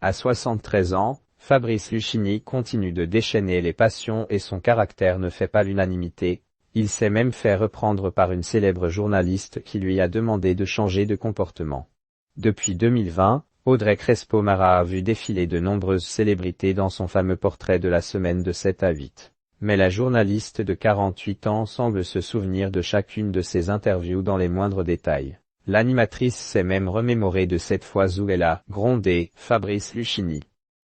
À 73 ans, Fabrice Luchini continue de déchaîner les passions et son caractère ne fait pas l'unanimité. Il s'est même fait reprendre par une célèbre journaliste qui lui a demandé de changer de comportement. Depuis 2020, Audrey Crespo-Mara a vu défiler de nombreuses célébrités dans son fameux portrait de la semaine de 7 à 8. Mais la journaliste de 48 ans semble se souvenir de chacune de ses interviews dans les moindres détails. L'animatrice s'est même remémorée de cette fois où elle a grondé Fabrice Luchini.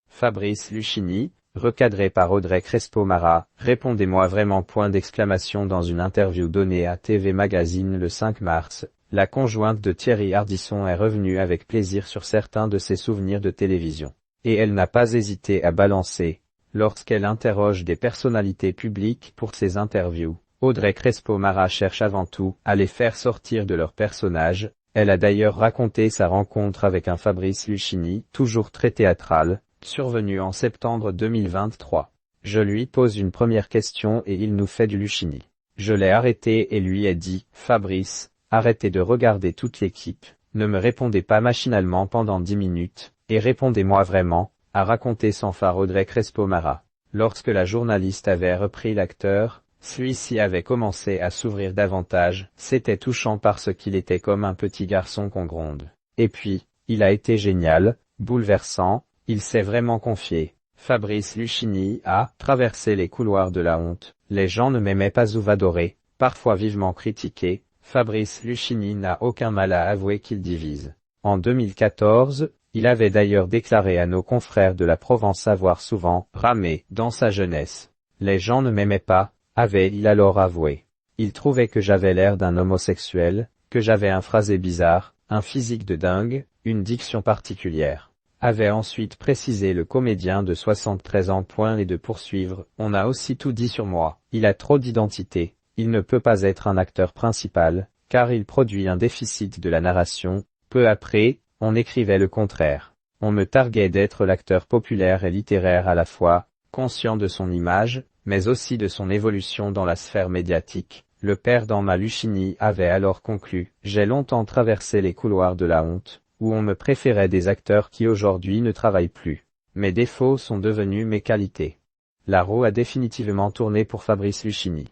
Fabrice Luchini, recadré par Audrey Crespo-Mara, répondez-moi vraiment point d'exclamation dans une interview donnée à TV Magazine le 5 mars. La conjointe de Thierry Ardisson est revenue avec plaisir sur certains de ses souvenirs de télévision. Et elle n'a pas hésité à balancer. Lorsqu'elle interroge des personnalités publiques pour ses interviews, Audrey Crespo-Mara cherche avant tout à les faire sortir de leur personnage. Elle a d'ailleurs raconté sa rencontre avec un Fabrice Luchini, toujours très théâtral, survenu en septembre 2023. Je lui pose une première question et il nous fait du Luchini. Je l'ai arrêté et lui ai dit, Fabrice, arrêtez de regarder toute l'équipe, ne me répondez pas machinalement pendant 10 minutes, et répondez-moi vraiment, a raconté sans phare Audrey Crespo-Mara. Lorsque la journaliste avait repris l'acteur, celui-ci avait commencé à s'ouvrir davantage, c'était touchant parce qu'il était comme un petit garçon qu'on gronde. Et puis, il a été génial, bouleversant, il s'est vraiment confié. Fabrice Luchini a traversé les couloirs de la honte, les gens ne m'aimaient pas ou adoraient, parfois vivement critiqué. Fabrice Luchini n'a aucun mal à avouer qu'il divise. En 2014, il avait d'ailleurs déclaré à nos confrères de la Provence avoir souvent ramé dans sa jeunesse. Les gens ne m'aimaient pas, avait-il alors avoué. Ils trouvaient que j'avais l'air d'un homosexuel, que j'avais un phrasé bizarre, un physique de dingue, une diction particulière. Avait ensuite précisé le comédien de 73 ans. Et de poursuivre, on a aussi tout dit sur moi, il a trop d'identité. Il ne peut pas être un acteur principal, car il produit un déficit de la narration. Peu après, on écrivait le contraire. On me targuait d'être l'acteur populaire et littéraire à la fois, conscient de son image, mais aussi de son évolution dans la sphère médiatique. Le père d'Anna Luchini avait alors conclu, j'ai longtemps traversé les couloirs de la honte, où on me préférait des acteurs qui aujourd'hui ne travaillent plus. Mes défauts sont devenus mes qualités. La roue a définitivement tourné pour Fabrice Luchini.